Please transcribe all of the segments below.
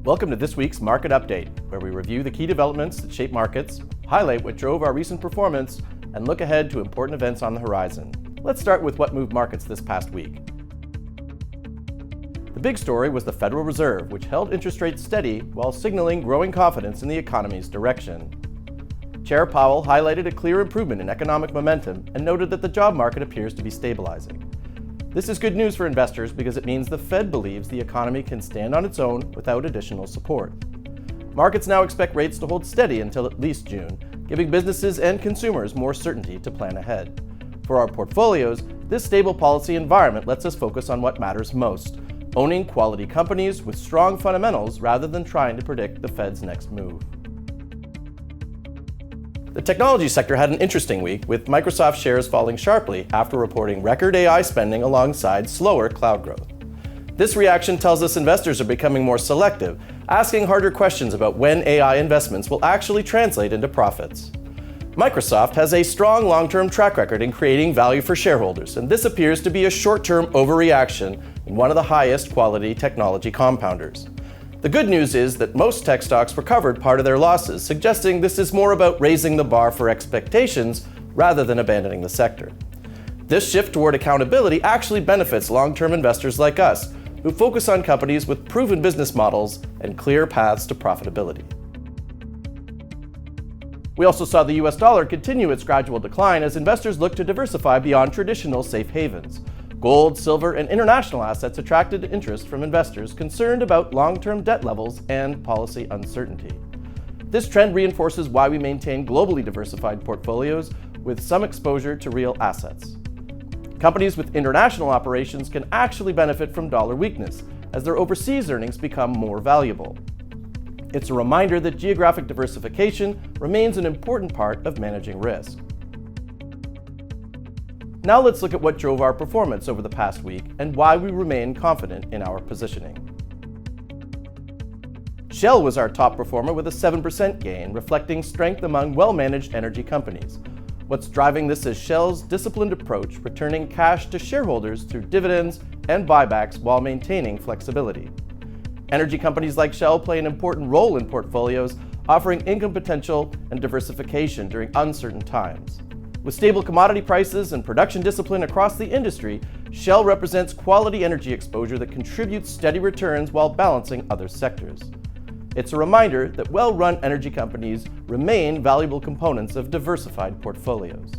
Welcome to this week's Market Update, where we review the key developments that shape markets, highlight what drove our recent performance, and look ahead to important events on the horizon. Let's start with what moved markets this past week. The big story was the Federal Reserve, which held interest rates steady while signaling growing confidence in the economy's direction. Chair Powell highlighted a clear improvement in economic momentum and noted that the job market appears to be stabilizing. This is good news for investors because it means the Fed believes the economy can stand on its own without additional support. Markets now expect rates to hold steady until at least June, giving businesses and consumers more certainty to plan ahead. For our portfolios, this stable policy environment lets us focus on what matters most, owning quality companies with strong fundamentals rather than trying to predict the Fed's next move. The technology sector had an interesting week, with Microsoft shares falling sharply after reporting record AI spending alongside slower cloud growth. This reaction tells us investors are becoming more selective, asking harder questions about when AI investments will actually translate into profits. Microsoft has a strong long-term track record in creating value for shareholders, and this appears to be a short-term overreaction in one of the highest quality technology compounders. The good news is that most tech stocks recovered part of their losses, suggesting this is more about raising the bar for expectations rather than abandoning the sector. This shift toward accountability actually benefits long-term investors like us, who focus on companies with proven business models and clear paths to profitability. We also saw the US dollar continue its gradual decline as investors look to diversify beyond traditional safe havens. Gold, silver, and international assets attracted interest from investors concerned about long-term debt levels and policy uncertainty. This trend reinforces why we maintain globally diversified portfolios with some exposure to real assets. Companies with international operations can actually benefit from dollar weakness as their overseas earnings become more valuable. It's a reminder that geographic diversification remains an important part of managing risk. Now let's look at what drove our performance over the past week and why we remain confident in our positioning. Shell was our top performer with a 7% gain, reflecting strength among well-managed energy companies. What's driving this is Shell's disciplined approach, returning cash to shareholders through dividends and buybacks while maintaining flexibility. Energy companies like Shell play an important role in portfolios, offering income potential and diversification during uncertain times. With stable commodity prices and production discipline across the industry, Shell represents quality energy exposure that contributes steady returns while balancing other sectors. It's a reminder that well-run energy companies remain valuable components of diversified portfolios.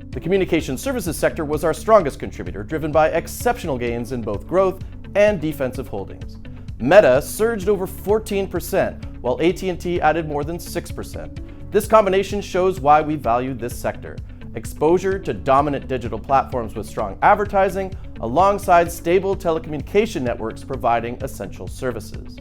The communication services sector was our strongest contributor, driven by exceptional gains in both growth and defensive holdings. Meta surged over 14%, while AT&T added more than 6%. This combination shows why we value this sector: exposure to dominant digital platforms with strong advertising, alongside stable telecommunication networks providing essential services.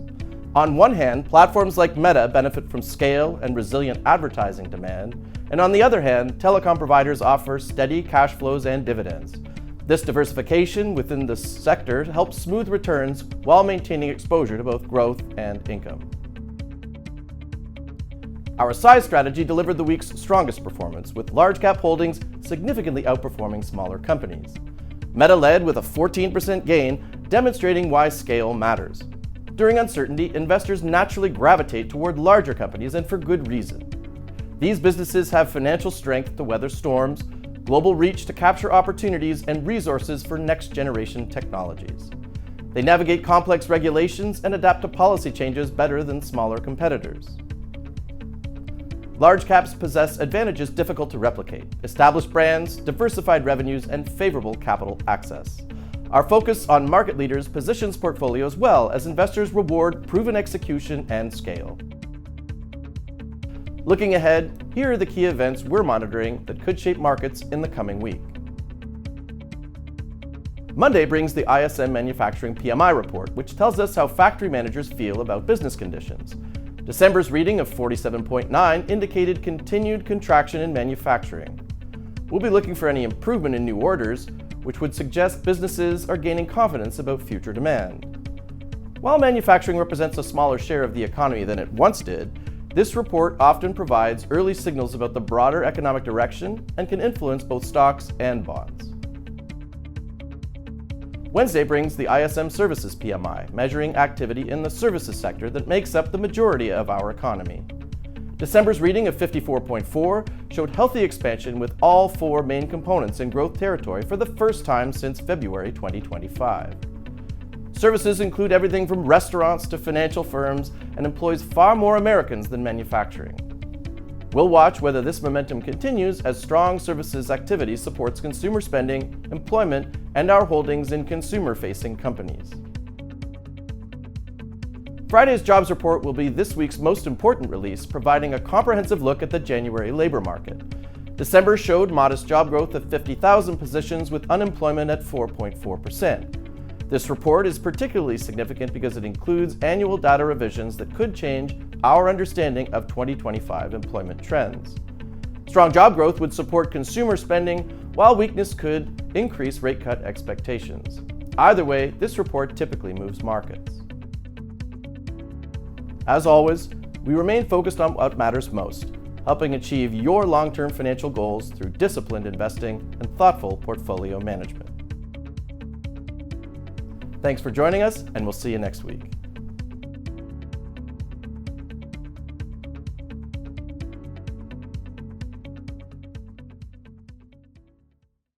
On one hand, platforms like Meta benefit from scale and resilient advertising demand, and on the other hand, telecom providers offer steady cash flows and dividends. This diversification within the sector helps smooth returns while maintaining exposure to both growth and income. Our size strategy delivered the week's strongest performance, with large-cap holdings significantly outperforming smaller companies. Meta led with a 14% gain, demonstrating why scale matters. During uncertainty, investors naturally gravitate toward larger companies, and for good reason. These businesses have financial strength to weather storms, global reach to capture opportunities, and resources for next-generation technologies. They navigate complex regulations and adapt to policy changes better than smaller competitors. Large caps possess advantages difficult to replicate: established brands, diversified revenues, and favorable capital access. Our focus on market leaders positions portfolios well as investors reward proven execution and scale. Looking ahead, here are the key events we're monitoring that could shape markets in the coming week. Monday brings the ISM Manufacturing PMI report, which tells us how factory managers feel about business conditions. December's reading of 47.9 indicated continued contraction in manufacturing. We'll be looking for any improvement in new orders, which would suggest businesses are gaining confidence about future demand. While manufacturing represents a smaller share of the economy than it once did, this report often provides early signals about the broader economic direction and can influence both stocks and bonds. Wednesday brings the ISM Services PMI, measuring activity in the services sector that makes up the majority of our economy. December's reading of 54.4 showed healthy expansion with all four main components in growth territory for the first time since February 2025. Services include everything from restaurants to financial firms and employs far more Americans than manufacturing. We'll watch whether this momentum continues as strong services activity supports consumer spending, employment, and our holdings in consumer-facing companies. Friday's jobs report will be this week's most important release, providing a comprehensive look at the January labor market. December showed modest job growth of 50,000 positions with unemployment at 4.4%. This report is particularly significant because it includes annual data revisions that could change our understanding of 2025 employment trends. Strong job growth would support consumer spending, while weakness could increase rate cut expectations. Either way, this report typically moves markets. As always, we remain focused on what matters most, helping achieve your long-term financial goals through disciplined investing and thoughtful portfolio management. Thanks for joining us, and we'll see you next week.